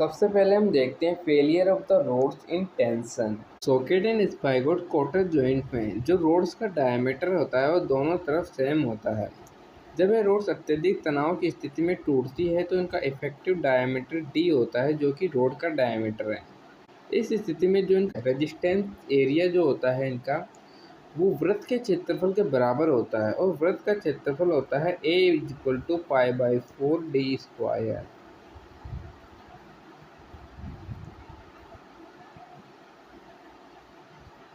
सबसे पहले हम देखते हैं failure of the rods in tension. Socket and spigot cotter joint में जो रोड्स का डायमीटर होता है वो दोनों तरफ सेम होता है। जब ये रोड्स अत्यधिक तनाव की स्थिति में टूटती है तो इनका इफेक्टिव डायमीटर डी होता है, जो कि रोड का डायमीटर है। इस स्थिति में जो इनका रेजिस्टेंस एरिया जो होता है इनका, वो वृत्त के क्षेत्रफल के बराबर होता है, और वृत्त का क्षेत्रफल होता है a = π/4d²।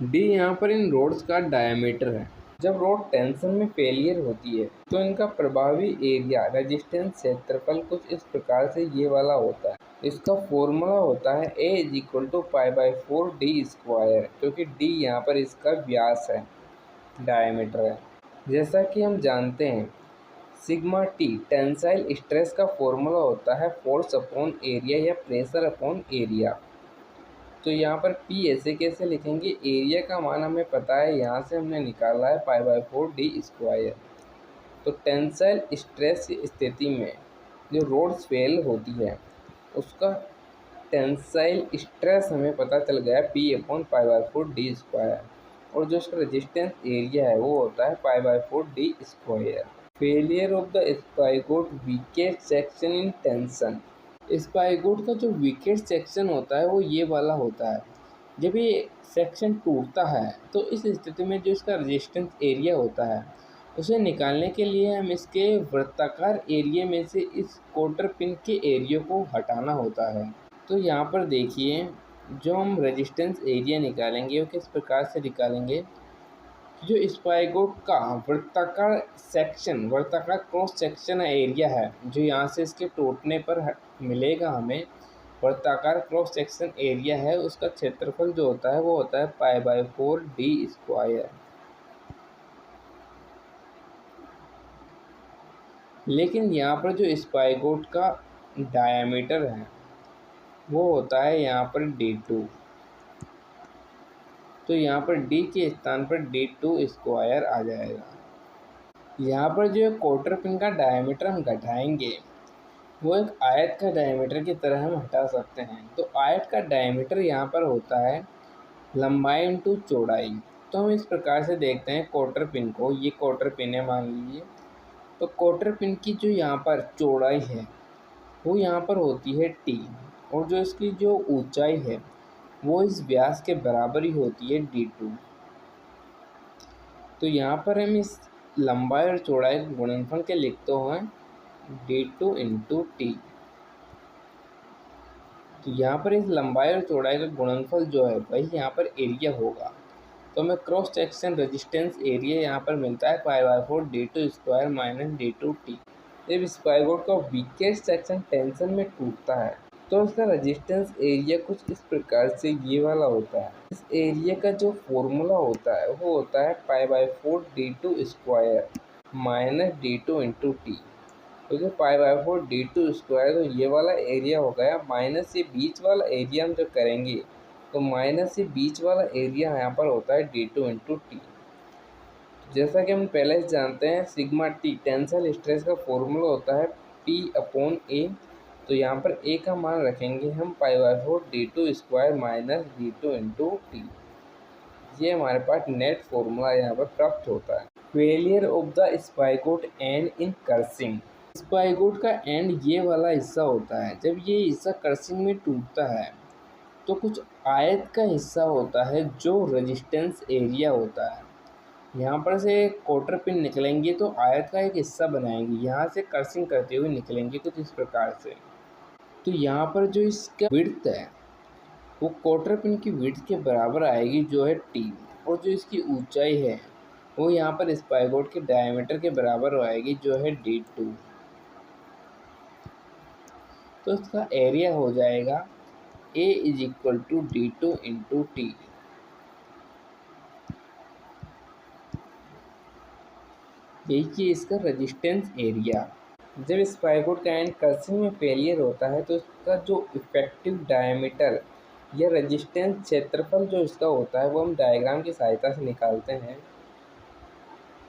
डी यहाँ पर इन रोड्स का डायमीटर है। जब रोड टेंशन में फेलियर होती है तो इनका प्रभावी एरिया रेजिस्टेंस क्षेत्रफल कुछ इस प्रकार से ये वाला होता है। इसका फॉर्मूला होता है a = π/4d², क्योंकि d यहाँ पर इसका व्यास है, डायमीटर है। जैसा कि हम जानते हैं सिग्मा टी टेंसाइल स्ट्रेस का फॉर्मूला होता है फोर्स अपॉन एरिया या प्रेशर अपॉन एरिया। तो यहाँ पर P ऐसे कैसे लिखेंगे, एरिया का मान हमें पता है, यहाँ से हमने निकाला है π/4d²। तो टेंसाइल स्ट्रेस की स्थिति में जो रोड्स फेल होती है उसका टेंसाइल स्ट्रेस हमें पता चल गया है P/π/4d², और जो इसका रेजिस्टेंस एरिया है वो होता है π/4d²। Failure of the spigot weakest section in tension. Spigot का जो वीकेस्ट सेक्शन होता है वो ये वाला होता है। जब ये सेक्शन टूटता है तो इस स्थिति में जो इसका रेजिस्टेंस एरिया होता है उसे निकालने के लिए हम इसके वृत्ताकार एरिया में से इस क्वार्टर पिन के एरिया को हटाना होता है। तो यहाँ पर देखिए, जो हम रेजिस्टेंस एरिया निकालेंगे वो किस प्रकार से निकालेंगे। जो स्पाइगोट का वृत्ताकार क्रॉस सेक्शन एरिया है, जो यहाँ से इसके टूटने पर मिलेगा हमें, वृत्ताकार क्रॉस सेक्शन एरिया है, उसका क्षेत्रफल जो होता है वो होता है π/4d²। लेकिन यहाँ पर जो स्पाइगोट का डायमीटर है वो होता है यहाँ पर d2। तो यहाँ पर d के स्थान पर d2² आ जाएगा। यहाँ पर जो क्वार्टर पिन का डायमीटर हम घटाएंगे वो एक आयत का डायमीटर की तरह हम हटा सकते हैं। तो आयत का डायमीटर यहाँ पर होता है लंबाई इंटू चौड़ाई। तो हम इस प्रकार से देखते हैं क्वार्टर पिन को, ये क्वार्टर पिन है मान लीजिए। तो क्वार्टर पिन की जो यहाँ पर चौड़ाई है वो यहाँ पर होती है t, और जो इसकी जो ऊंचाई है वो इस व्यास के बराबर ही होती है d2। तो यहाँ पर हम इस लंबाई और चौड़ाई के गुणनफल के लिखते हैं d2 × t। तो यहाँ पर इस लंबाई और चौड़ाई का गुणनफल जो है वही यहाँ पर एरिया होगा। तो हमें क्रॉस सेक्शन रेजिस्टेंस एरिया यहाँ पर मिलता है π/4d2² - d2t। जब स्पाइगोट का वीकेस्ट सेक्शन टेंशन में टूटता है तो उसका रेजिस्टेंस एरिया कुछ इस प्रकार से ये वाला होता है। इस एरिया का जो फॉर्मूला होता है वो होता है π/4d2² - d2 × t। क्योंकि π/4d2² तो ये वाला एरिया हो गया, माइनस ये बीच वाला एरिया हम जब करेंगे तो माइनस ये बीच वाला एरिया यहाँ पर होता है d2 × t। जैसा कि हम पहले से जानते हैं सिग्मा टी टेंसाइल स्ट्रेस का फॉर्मूला होता है P/A। तो यहाँ पर A का मान रखेंगे हम π/4d2² - d2 × t। ये हमारे पास नेट फॉर्मूला यहाँ पर प्राप्त होता है। Failure of the spigot end in crushing. Spigot का एंड ये वाला हिस्सा होता है। जब ये हिस्सा कर्सिंग में टूटता है तो कुछ आयत का हिस्सा होता है जो रेजिस्टेंस एरिया होता है। यहाँ पर से क्वार्टर पिन निकलेंगे तो आयत का एक हिस्सा बनाएंगे, यहाँ से कर्सिंग करते हुए निकलेंगे कुछ इस प्रकार से। तो यहाँ पर जो इसका विड्थ है वो क्वार्टर पिन की विड्थ के बराबर आएगी, जो है t, और जो इसकी ऊंचाई है वो यहाँ पर स्पाइगोट के डायमीटर के बराबर आएगी, जो है d2। तो इसका एरिया हो जाएगा A = d2 × t। देखिए इसका रेजिस्टेंस एरिया। जब स्पाइगोट का एंड कर्सिंग में फेलियर होता है तो इसका जो इफेक्टिव डायमीटर या रेजिस्टेंस क्षेत्रफल जो इसका होता है वो हम डायग्राम की सहायता से निकालते हैं।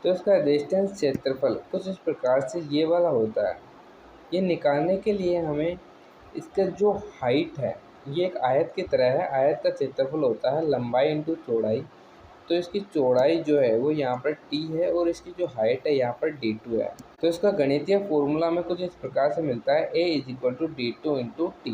तो इसका रेजिस्टेंस क्षेत्रफल कुछ इस प्रकार से ये वाला होता है। ये निकालने के लिए हमें इसका जो हाइट है ये एक आयत की तरह है। आयत का क्षेत्रफल होता है लंबाई इंटू चौड़ाई। तो इसकी चौड़ाई जो है वो यहाँ पर t है और इसकी जो हाइट है यहाँ पर d2 है। तो इसका गणितीय फॉर्मूला में कुछ इस प्रकार से मिलता है a = d2 × t।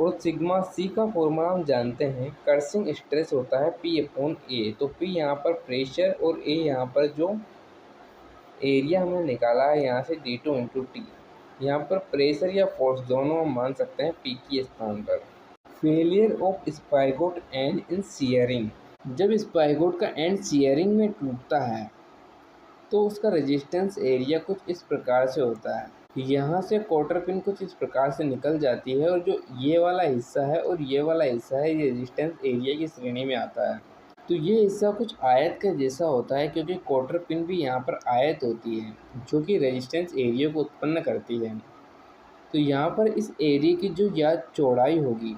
और सिग्मा c का फॉर्मूला हम जानते हैं, कर्सिंग स्ट्रेस होता है P/A। तो P यहाँ पर प्रेशर और A यहाँ पर जो एरिया हमने निकाला है यहाँ से d2 × t। यहाँ पर प्रेशर या फोर्स दोनों हम मान सकते हैं P के स्थान पर। Failure of spigot end in shearing. जब स्पाइगोट का एंड शियरिंग में टूटता है तो उसका रेजिस्टेंस एरिया कुछ इस प्रकार से होता है। यहाँ से क्वार्टर पिन कुछ इस प्रकार से निकल जाती है और जो ये वाला हिस्सा है और ये वाला हिस्सा है ये रेजिस्टेंस एरिया की श्रेणी में आता है। तो ये हिस्सा कुछ आयत के जैसा होता है क्योंकि क्वार्टर पिन भी यहाँ पर आयत होती है जो कि रेजिस्टेंस एरिया को उत्पन्न करती है। तो यहाँ पर इस एरिया की जो या चौड़ाई होगी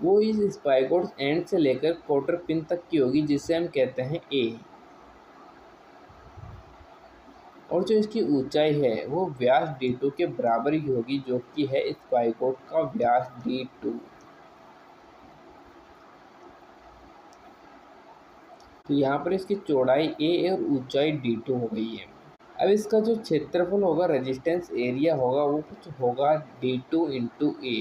वो इस स्पाइगोट एंड से लेकर क्वार्टर पिन तक की होगी जिसे हम कहते हैं A। और जो इसकी ऊंचाई है वो व्यास d2 के बराबर ही होगी जो कि है स्पाइगोट का व्यास d2। तो यहाँ पर इसकी चौड़ाई a और ऊंचाई d2 हो गई है। अब इसका जो क्षेत्रफल होगा रेजिस्टेंस एरिया होगा वो कुछ होगा d2 × a।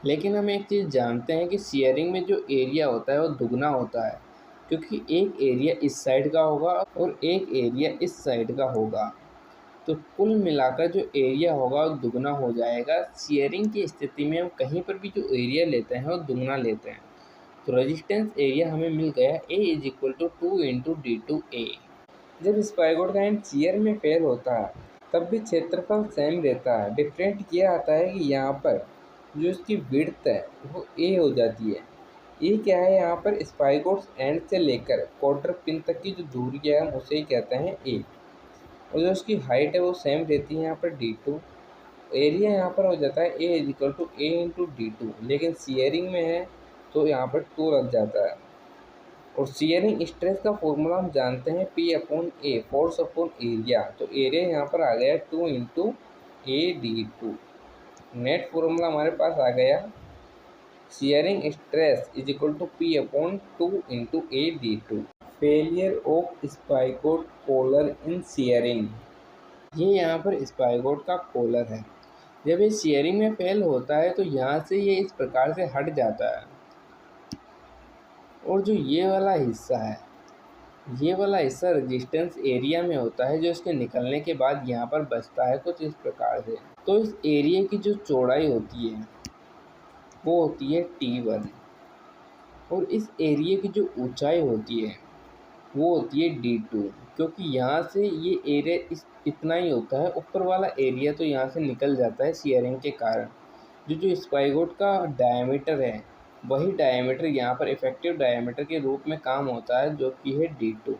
लेकिन हम एक चीज़ जानते हैं कि शियरिंग में जो एरिया होता है वो दुगना होता है क्योंकि एक एरिया इस साइड का होगा और एक एरिया इस साइड का होगा। तो कुल मिलाकर जो एरिया होगा वो दुगना हो जाएगा। शियरिंग की स्थिति में हम कहीं पर भी जो एरिया लेते हैं वो दुगना लेते हैं। तो रेजिस्टेंस एरिया हमें मिल गया A = 2 × d2a। जब स्पाइगोट का एंड शियर में फेल होता है तब भी क्षेत्रफल सेम रहता है। डिफरेंट किया आता है कि यहाँ पर जो इसकी विड्थ है वो a हो जाती है। ये क्या है, यहाँ पर स्पाइगोट्स एंड से लेकर क्वार्टर पिन तक की जो दूरी है हम उसे ही कहते हैं a। और जो उसकी हाइट है वो सेम रहती है यहाँ पर d2। एरिया यहाँ पर हो जाता है A = a × d2। लेकिन शियरिंग में है तो यहाँ पर 2 लग जाता है। और शियरिंग स्ट्रेस का फॉर्मूला हम जानते हैं P/A, फोर्स अपॉन एरिया। तो एरिया यहाँ पर आ गया 2 × AD2। नेट फॉर्मूला हमारे पास आ गया shearing stress = P/2 × AD2। Failure of spigot collar in shearing. ये यहाँ पर स्पाइगोट का कॉलर है। जब ये शियरिंग में फेल होता है तो यहाँ से ये इस प्रकार से हट जाता है और जो ये वाला हिस्सा है ये वाला हिस्सा रेजिस्टेंस एरिया में होता है जो इसके निकलने के बाद यहाँ पर बचता है कुछ इस प्रकार से। तो इस एरिया की जो चौड़ाई होती है वो होती है t1 और इस एरिया की जो ऊंचाई होती है वो होती है d2। क्योंकि यहाँ से ये एरिया इतना ही होता है, ऊपर वाला एरिया तो यहाँ से निकल जाता है शियरिंग के कारण। जो स्पाइगोट का डायमीटर है वही डायमीटर यहाँ पर इफेक्टिव डायमीटर के रूप में काम होता है जो कि है d2।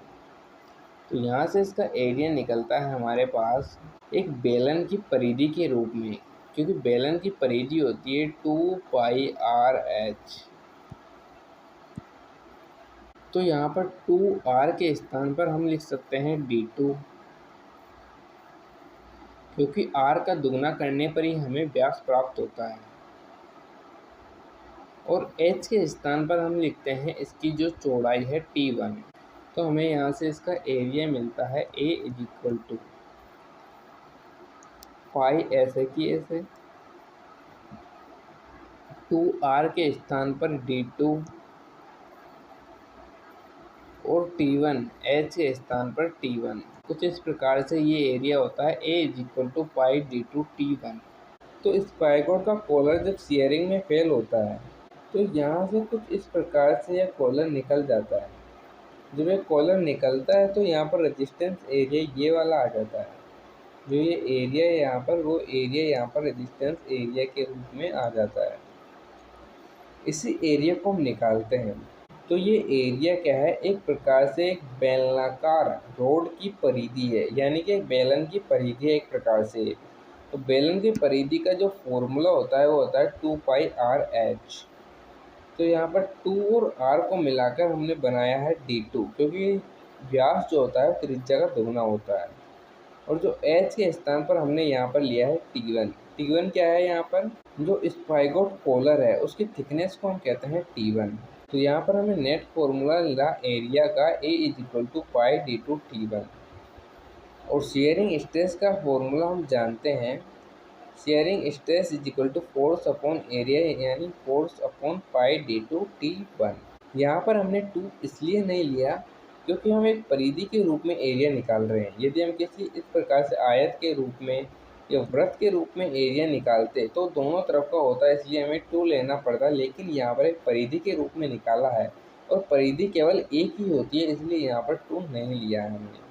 तो यहाँ से इसका एरिया निकलता है हमारे पास एक बेलन की परिधि के रूप में, क्योंकि बेलन की परिधि होती है 2πRh। तो यहाँ पर 2r के स्थान पर हम लिख सकते हैं d2, क्योंकि r का दुगना करने पर ही हमें व्यास प्राप्त होता है। और h के स्थान पर हम लिखते हैं इसकी जो चौड़ाई है t1। तो हमें यहाँ से इसका एरिया मिलता है A = पाई ऐसे की ऐसे 2r के स्थान पर d2 और t1 h के स्थान पर t1। कुछ इस प्रकार से ये एरिया होता है A = पाई d2 t1। तो स्पाइगोट का कॉलर जब शियरिंग में फेल होता है तो यहाँ से कुछ इस प्रकार से यह कॉलर निकल जाता है। जब ये कॉलर निकलता है तो यहाँ पर रेजिस्टेंस एरिया ये वाला आ जाता है। जो ये एरिया है यहाँ पर वो एरिया यहाँ पर रेजिस्टेंस एरिया के रूप में आ जाता है। इसी एरिया को हम निकालते हैं। तो ये एरिया क्या है, एक प्रकार से एक बेलनाकार रोड की परिधि है, यानी कि एक बेलन की परिधि है एक प्रकार से। तो बेलन की परिधि का जो फॉर्मूला होता है वो होता है 2πRh। तो यहाँ पर 2 और r को मिलाकर हमने बनाया है d2, क्योंकि व्यास जो होता है त्रिज्या का दोगुना होता है। और जो एच के स्थान पर हमने यहाँ पर लिया है T1। T1 क्या है यहाँ पर, जो स्पाइगोट कॉलर है उसकी थिकनेस को हम कहते हैं T1। तो यहाँ पर हमें नेट फॉर्मूला मिला एरिया का A = पाई D2 T1। और शेयरिंग स्ट्रेस का फॉर्मूला हम जानते हैं, shearing stress = force upon area यानी force upon pi D2 T1। यहाँ पर हमने 2 इसलिए नहीं लिया क्योंकि हम एक परिधि के रूप में एरिया निकाल रहे हैं। यदि हम किसी इस प्रकार से आयत के रूप में या वृत्त के रूप में एरिया निकालते तो दोनों तरफ का होता, इसलिए हमें 2 लेना पड़ता। लेकिन यहाँ पर एक परिधि के रूप में निकाला है और परिधि केवल एक ही होती है, इसलिए यहाँ पर 2 नहीं लिया है हमने।